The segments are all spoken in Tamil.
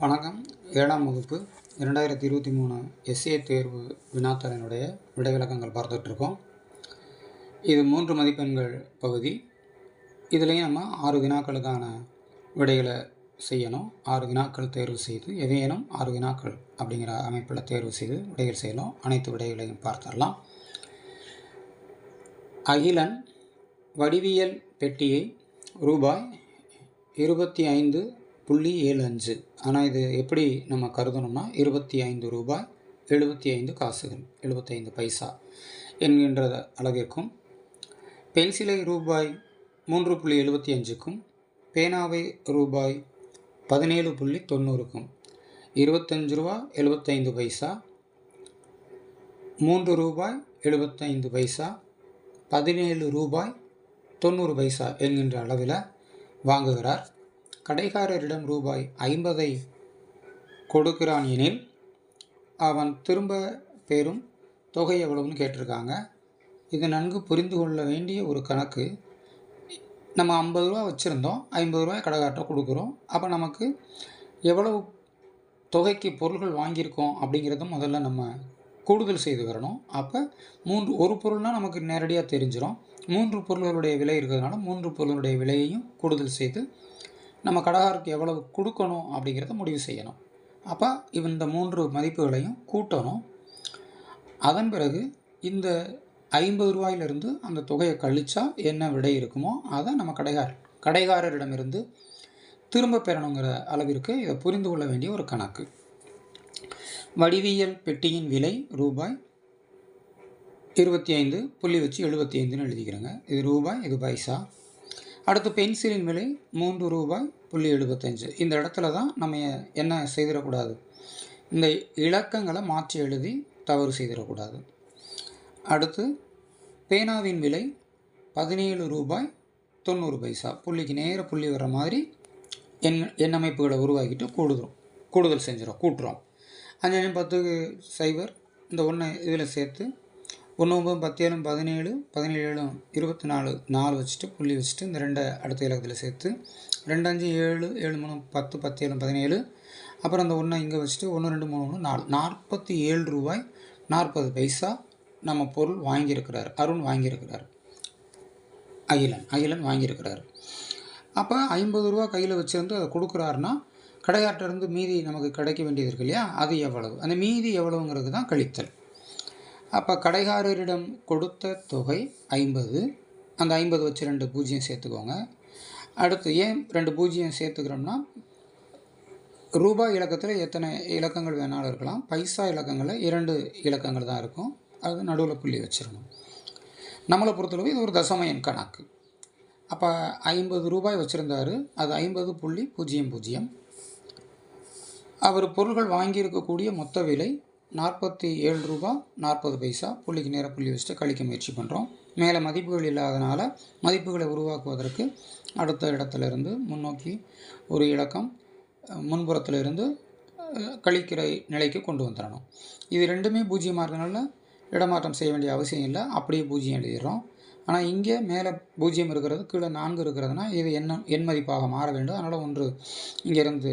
வணக்கம். 7ஆம் வகுப்பு 2023 எஸ்ஏ தேர்வு வினாத்தாளினுடைய விடைவிலக்கங்கள் பார்த்துட்ருக்கோம். இது 3 மதிப்பெண்கள் பகுதி. இதுலேயும் நம்ம 6 வினாக்களுக்கான விடைகளை செய்யணும். 6 வினாக்கள் தேர்வு செய்து எவையேனும் 6 வினாக்கள் அப்படிங்கிற அமைப்பில் தேர்வு செய்து விடைகள் செய்யலாம். அனைத்து விடைகளையும் பார்த்துடலாம். அகிலன் வடிவியல் பெட்டியை ரூபாய் 25.75. ஆனால் இது எப்படி நம்ம கருதணும்னா 25 ரூபாய் 75 காசுகள் 75 பைசா என்கின்ற அளவிற்கும், பென்சிலை ரூபாய் 3.75க்கும், பேனாவை ரூபாய் 17.90க்கும் 25 ரூபா 75 பைசா, 3 ரூபாய் 75 பைசா, 17 ரூபாய் 90 பைசா என்கின்ற அளவில் வாங்குகிறார். கடைக்காரரிடம் ரூபாய் 50 கொடுக்கிறான் எனில் அவன் திரும்ப பெறும் தொகை எவ்வளவுன்னு கேட்டிருக்காங்க. இது நன்கு புரிந்து கொள்ள வேண்டிய ஒரு கணக்கு. நம்ம 50 ரூபா வச்சுருந்தோம், 50 ரூபாய் கடைக்காரர்கிட்ட கொடுக்குறோம். அப்போ நமக்கு எவ்வளவு தொகைக்கு பொருள்கள் வாங்கியிருக்கோம் அப்படிங்கிறத முதல்ல நம்ம கூடுதல் செய்து வரணும். அப்போ ஒரு பொருள்னால் நமக்கு நேரடியாக தெரிஞ்சிடும். 3 பொருள்களுடைய விலை இருக்கிறதுனால 3 பொருளுடைய விலையையும் கூடுதல் செய்து நம்ம கடைக்காரருக்கு எவ்வளவு கொடுக்கணும் அப்படிங்கிறத முடிவு செய்யணும். அப்போ இந்த 3 மதிப்புகளையும் கூட்டணும். அதன் பிறகு இந்த 50 ரூபாயிலிருந்து அந்த தொகையை கழிச்சா என்ன விடை இருக்குமோ அதை நம்ம கடைக்காரரிடமிருந்து திரும்ப பெறணுங்கிற அளவிற்கு இதை புரிந்து கொள்ள வேண்டிய ஒரு கணக்கு. வடிவியல் பெட்டியின் விலை ரூபாய் 25, புள்ளி வச்சு 75ன்னு எழுதிக்கிறேங்க. இது ரூபாய், இது பைசா. அடுத்து பென்சிலின் விலை 3 ரூபாய் 75. இந்த இடத்துல தான் நம்ம என்ன செய்திடக்கூடாது, இந்த இலக்கங்களை மாற்றி எழுதி தவறு செய்திடக்கூடாது. அடுத்து பேனாவின் விலை 17 ரூபாய் 90 பைசா. புள்ளிக்கு நேர புள்ளி வர்ற மாதிரி எண்ணமைப்புகளை உருவாக்கிட்டு கூடுதல் செஞ்சிடும், கூட்டுறோம். 5 10 0 இந்த 1 இதில் சேர்த்து 1 9 10 17 17 24 4 வச்சுட்டு புள்ளி வச்சுட்டு இந்த 2 அடுத்த இலக்கத்தில் சேர்த்து 2 5 7 7 3 10 10 17 அப்புறம் அந்த 1 இங்கே வச்சுட்டு 1 2 3 1 4 47 ரூபாய் 40 பைசா நம்ம பொருள் வாங்கியிருக்கிறார். அருண் வாங்கியிருக்கிறார், அகிலன் வாங்கியிருக்கிறார். அப்போ 50 ரூபா கையில் வச்சுருந்து அதை கொடுக்குறாருன்னா கடைக்காரர்கிட்டருந்து மீதி நமக்கு கிடைக்க வேண்டியது இருக்கு இல்லையா, அது எவ்வளவு, அந்த மீதி எவ்வளவுங்கிறது தான் கழித்தல். அப்போ கடைக்காரரிடம் கொடுத்த தொகை 50, அந்த 50 வச்சு 2 பூஜ்ஜியம் சேர்த்துக்கோங்க. அடுத்து ஏன் 2 பூஜ்ஜியம் சேர்த்துக்கிறோம்னா ரூபாய் இலக்கத்தில் எத்தனை இலக்கங்கள் வேணாலும் இருக்கலாம், பைசா இலக்கங்களில் 2 இலக்கங்கள் தான் இருக்கும், அது நடுவில் புள்ளி வச்சிடணும். நம்மளை பொறுத்தளவு இது ஒரு தசம எண் கணக்கு. அப்போ 50 ரூபாய் வச்சுருந்தார், அது 50.00. அவர் பொருள்கள் வாங்கியிருக்கக்கூடிய மொத்த விலை 47 ரூபா 40 பைசா. புள்ளிக்கு நேர புள்ளி வச்சுட்டு கழிக்க முயற்சி பண்ணுறோம். மேலே மதிப்புகள் இல்லாதனால மதிப்புகளை உருவாக்குவதற்கு அடுத்த இடத்துலேருந்து முன்னோக்கி ஒரு இலக்கம் முன்புறத்திலிருந்து கழிக்கிற நிலைக்கு கொண்டு வந்துடணும். இது ரெண்டுமே பூஜ்ஜியமாக இருக்கிறதுனால இடமாற்றம் செய்ய வேண்டிய அவசியம் இல்லை, அப்படியே பூஜ்ஜியம் எழுதிடுறோம். ஆனால் இங்கே மேலே பூஜ்ஜியம் இருக்கிறது, கீழே 4 இருக்கிறதுனா இது எண் மதிப்பாக மாற வேண்டும். அதனால் 1 இங்கேருந்து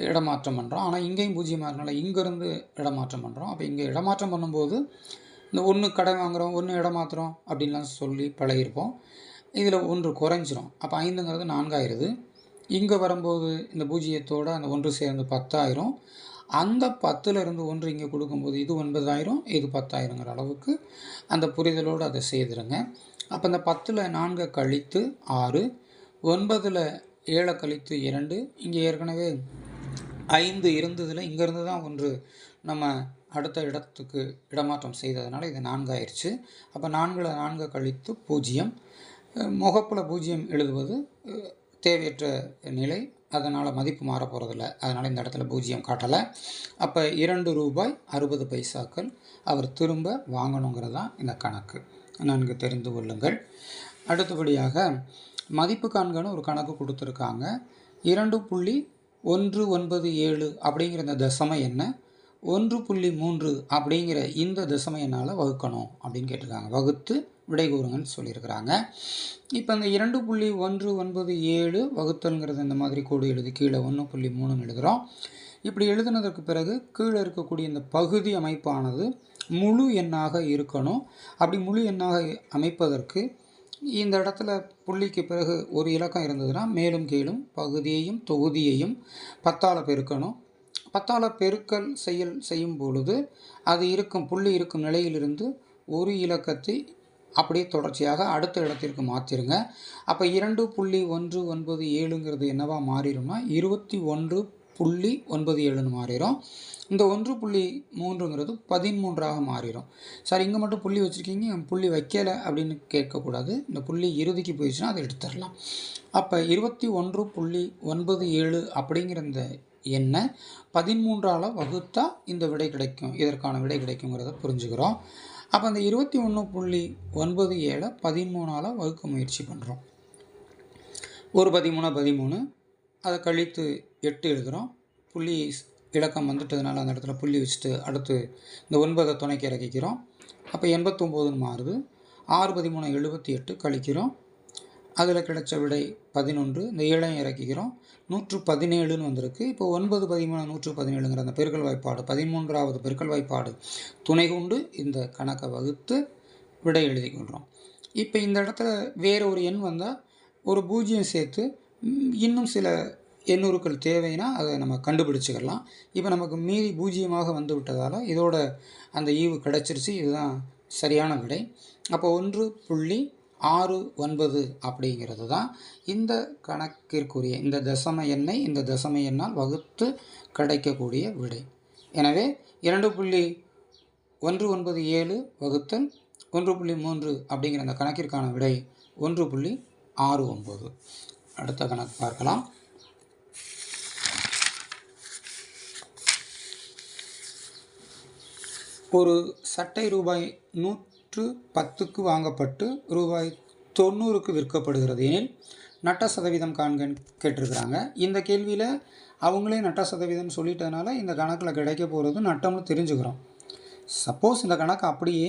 இடமாற்றம் பண்ணுறோம். ஆனால் இங்கேயும் பூஜ்ஜியமாக இருக்கனால இங்கேருந்து இடமாற்றம் பண்ணுறோம். அப்போ இங்கே இடமாற்றம் பண்ணும்போது இந்த 1 கடன் வாங்குகிறோம், 1 இடமாற்றுறோம் அப்படின்லாம் சொல்லி பழகிருப்போம். இதில் 1 குறைஞ்சிரும். அப்போ 5ங்கிறது 4 ஆயிடுது. இங்கே வரும்போது இந்த பூஜ்ஜியத்தோடு அந்த 1 சேர்ந்து 10 ஆயிரும். அந்த 10லேருந்து 1 இங்கே கொடுக்கும்போது இது 9 ஆயிரும், இது 10 ஆயிருங்கிற அளவுக்கு அந்த புரிதலோடு அதை செய்திருங்க. அப்போ இந்த 10ல் 4 கழித்து 6, 9ல் 7 கழித்து 2, இங்கே ஏற்கனவே 5 இருந்ததில் இங்கேருந்து தான் 1 நம்ம அடுத்த இடத்துக்கு இடமாற்றம் செய்ததுனால இது 4 ஆயிடுச்சு. அப்போ 4ல் 4 கழித்து 0, முகப்பில் 0 எழுதுவது தேவையற்ற நிலை, அதனால் மதிப்பு மாற போகிறதில்ல, அதனால் இந்த இடத்துல 0 காட்டலை. அப்போ 2 ரூபாய் 60 பைசாக்கள் அவர் திரும்ப வாங்கணுங்கிறது தான் இந்த கணக்கு, நன்கு தெரிந்து கொள்ளுங்கள். அடுத்தபடியாக மதிப்பு காண்கன்னு ஒரு கணக்கு கொடுத்துருக்காங்க. 2.197 அப்படிங்கிற இந்த தசம எண்ணை 1.3 அப்படிங்கிற இந்த தசம எண்ணால் வகுக்கணும் அப்படின்னு கேட்டிருக்காங்க. வகுத்து விடை கூறுங்கன்னு சொல்லியிருக்கிறாங்க. இப்போ இந்த 2.197 வகுத்தல்ங்கிறது இந்த மாதிரி கோடு எழுதி கீழே 1.3 எழுதுகிறோம். இப்படி எழுதுனதற்கு பிறகு கீழே இருக்கக்கூடிய இந்த பகுதி அமைப்பானது முழு எண்ணாக இருக்கணும். அப்படி முழு எண்ணாக அமைப்பதற்கு இந்த இடத்துல புள்ளிக்கு பிறகு ஒரு இலக்கம் இருந்ததுன்னா மேலும் கீழும் பகுதியையும் தொகுதியையும் 10ஆல் பெருக்கணும். 10ஆல் பெருக்கல் செய்யும் பொழுது அது இருக்கும் புள்ளி இருக்கும் நிலையிலிருந்து ஒரு இலக்கத்தை அப்படியே தொடர்ச்சியாக அடுத்த இடத்திற்கு மாற்றிடுங்க. அப்போ 2.197ங்கிறது என்னவா மாறிடும்னா 21.97ன்னு மாறிடும். இந்த 1.3ங்கிறது 13ஆக மாறிடும். சார் இங்கே மட்டும் புள்ளி வச்சுருக்கீங்க, புள்ளி வைக்கலை அப்படின்னு கேட்கக்கூடாது. இந்த புள்ளி இறுதிக்கு போயிடுச்சுன்னா அதை எடுத்துடலாம். அப்போ 21.97 அப்படிங்கிற இந்த எண்ணை 13ஆல் வகுத்தா இந்த விடை கிடைக்கும், இதற்கான விடை கிடைக்குங்கிறத புரிஞ்சுக்கிறோம். அப்போ அந்த 21.97 13ஆல் வகுக்க முயற்சி பண்ணுறோம். ஒரு 13 அதை கழித்து 8 எழுதுகிறோம். புள்ளி இலக்கம் வந்துட்டதுனால அந்த இடத்துல புள்ளி வச்சுட்டு அடுத்து இந்த 9 துணைக்கு இறக்கிக்கிறோம். அப்போ 89ன்னு மாறுது. 6 13 78 கழிக்கிறோம். அதில் கிடைச்ச விடை 11. இந்த 7ஐயும் இறக்கிக்கிறோம். 117ன்னு வந்திருக்கு. இப்போ 9 13 117ங்கிற அந்த பெருக்கல் வாய்ப்பாடு 13வது பெருக்கல் வாய்ப்பாடு துணை கொண்டு இந்த கணக்கை வகுத்து விடை எழுதி கொள்கிறோம். இப்போ இந்த இடத்துல வேறு ஒரு எண் வந்தால் ஒரு 0 சேர்த்து இன்னும் சில எண்ணுருக்கள் தேவைன்னா அதை நம்ம கண்டுபிடிச்சிக்கலாம். இப்போ நமக்கு மீதி 0ஆக வந்து விட்டதால் இதோட அந்த ஈவு கிடச்சிருச்சு. இதுதான் சரியான விடை. அப்போ 1.69 அப்படிங்கிறது தான் இந்த கணக்கிற்குரிய இந்த தசம எண்ணை இந்த தசம எண்ணால் வகுத்து கிடைக்கக்கூடிய விடை. எனவே 2.197 வகுத்தல் 1.3 அப்படிங்கிற அந்த கணக்கிற்கான விடை 1.69. அடுத்த கணக்கு பார்க்கலாம். ஒரு சட்டை ரூபாய் 110க்கு வாங்கப்பட்டு ரூபாய் 90க்கு விற்கப்படுகிறது எனில் நட்ட சதவீதம் காண்கன்னு கேட்டிருக்கிறாங்க. இந்த கேள்வியில் அவங்களே நட்ட சதவீதம் சொல்லிட்டதுனால இந்த கணக்கில் கிடைக்க போகிறது நட்டம்னு தெரிஞ்சுக்கிறோம். சப்போஸ் இந்த கணக்கு அப்படியே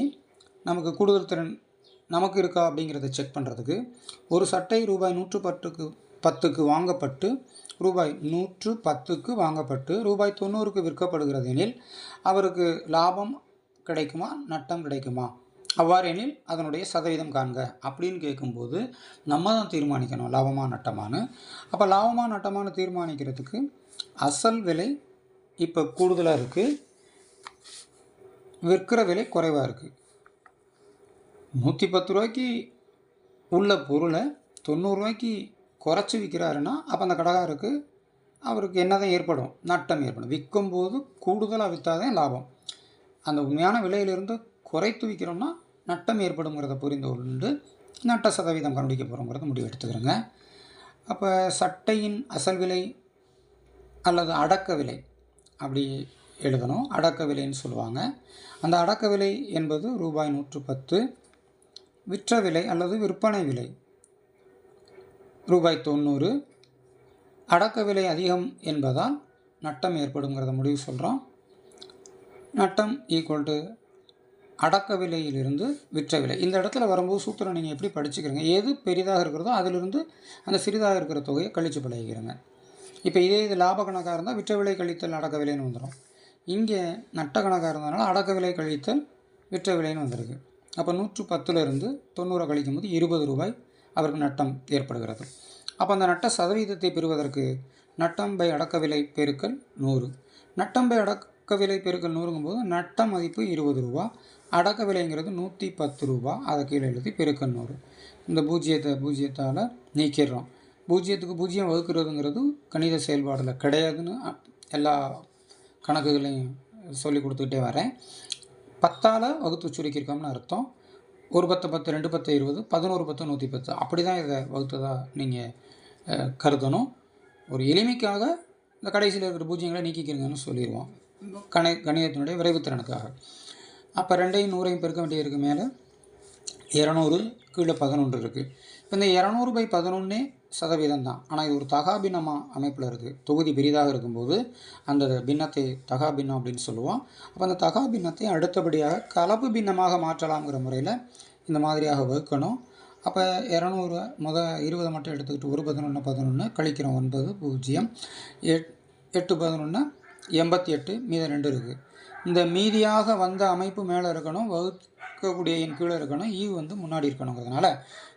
நமக்கு கூடுதல் திறன் நமக்கு இருக்கா அப்படிங்கிறத செக் பண்ணுறதுக்கு ஒரு சட்டை ரூபாய் 110க்கு வாங்கப்பட்டு ரூபாய் 110க்கு வாங்கப்பட்டு ரூபாய் 90க்கு விற்கப்படுகிறது எனில் அவருக்கு லாபம் கிடைக்குமா நட்டம் கிடைக்குமா, அவ்வாறெனில் அதனுடைய சதவீதம் காண்க அப்படின்னு கேட்கும்போது நம்ம தான் தீர்மானிக்கணும் லாபமா நட்டமானு. அப்போ லாபமா நட்டமானு தீர்மானிக்கிறதுக்கு அசல் விலை இப்போ கூடுதலாக இருக்குது, விற்கிற விலை குறைவாக இருக்குது. 110 ரூபாய்க்கு உள்ள பொருளை 90 ரூபாய்க்கு குறைச்சி விற்கிறாருன்னா அப்போ அந்த கடைக்காரருக்கு அவருக்கு என்ன தான் ஏற்படும், நட்டம் ஏற்படும். விற்கும்போது கூடுதலாக விற்றாதான் லாபம். அந்த உண்மையான விலையிலிருந்து குறைத்து விற்கிறோம்னா நட்டம் ஏற்படுங்கிறத புரிந்து கொண்டு நட்ட சதவீதம் கண்டுபிடிக்க போகிறோங்கிறத முடிவு எடுத்துக்கிறோங்க. அப்போ சட்டையின் அசல் விலை அல்லது அடக்க விலை அப்படி எழுதணும். அடக்க விலைன்னு சொல்லுவாங்க. அந்த அடக்க விலை என்பது ரூபாய் 110. விற்ற விலை அல்லது விற்பனை விலை ரூபாய் 90. அடக்க விலை அதிகம் என்பதால் நட்டம் ஏற்படுங்கிறத முடிவு சொல்கிறோம். நட்டம் ஈக்குவல் டு அடக்க விலையிலிருந்து விற்ற விலை. இந்த இடத்துல வரும்போது சூத்திரம் நீங்கள் எப்படி படிச்சுக்கிறீங்க, எது பெரிதாக இருக்கிறதோ அதிலிருந்து அந்த சிறிதாக இருக்கிற தொகையை கழித்து பழகிக்கிறங்க. இப்போ இது லாப கணக்காக இருந்தால் விற்ற விலை கழித்தல் அடக்க விலைன்னு வந்துடும். இங்கே நட்ட கணக்காக இருந்ததுனால அடக்க விலை கழித்தல் விற்ற விலைன்னு வந்திருக்கு. அப்போ 110லிருந்து 90 கழிக்கும் போது 20 ரூபாய் அவருக்கு நட்டம் ஏற்படுகிறது. அப்போ அந்த நட்ட சதவீதத்தை பெறுவதற்கு நட்டம் பை அடக்க விலை பெருக்கல் 100. நட்டம் பை அடக்க விலை பெருக்கல் 100ங்கும் போது நட்ட மதிப்பு 20 ரூபா, அடக்க விலைங்கிறது 110 ரூபா. அதை கீழே எழுதி பெருக்கல் 100. இந்த பூஜ்ஜியத்தால் நீக்கிடுறோம். 0க்கு 0 வகுக்கிறதுங்கிறது கணித செயல்பாடில் கிடையாதுன்னு எல்லா கணக்குகளையும் சொல்லி கொடுத்துக்கிட்டே வரேன். 10ஆல் வகுத்து சுருக்கியிருக்கோம்னு அர்த்தம். 1 10 10 2 10 20 11 10 110 அப்படி தான் இதை வகுத்ததாக நீங்கள் கருதணும். ஒரு எளிமைக்காக இந்த கடைசியில் இருக்கிற பூஜ்ஜியங்களை நீக்கிக்கிறீங்கன்னு சொல்லிடுவோம் கணிதத்தினுடைய விரைவுத்திறனுக்காக. அப்போ 2ஐயும் 100ஐயும் பெருக்க வேண்டியதுக்கு மேலே 200 கீழே 11 இருக்குது. இப்போ இந்த 200/11 சதவீதம் தான். ஆனால் இது ஒரு தகா பின்னமாக அமைப்பில் இருக்குது. தொகுதி பெரிதாக இருக்கும்போது அந்த பின்னத்தை தகா பின்னம் அப்படின்னு சொல்லுவோம். அப்போ அந்த தகா பின்னத்தை அடுத்தபடியாக கலப்பு பின்னமாக மாற்றலாம்ங்கிற முறையில் இந்த மாதிரியாக வகுக்கணும். அப்போ 200 20 மட்டும் எடுத்துக்கிட்டு 1 11 11 கழிக்கிறோம் 9 0 8 11 88 மீதம் 2 இருக்குது. இந்த மீதியாக வந்த அமைப்பு மேலே இருக்கணும், வகுக்கக்கூடிய எண் கீழே இருக்கணும், ஈவு வந்து முன்னாடி இருக்கணுங்கிறதுனால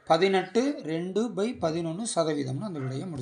18 2/11% அந்த விடையை முடியும்.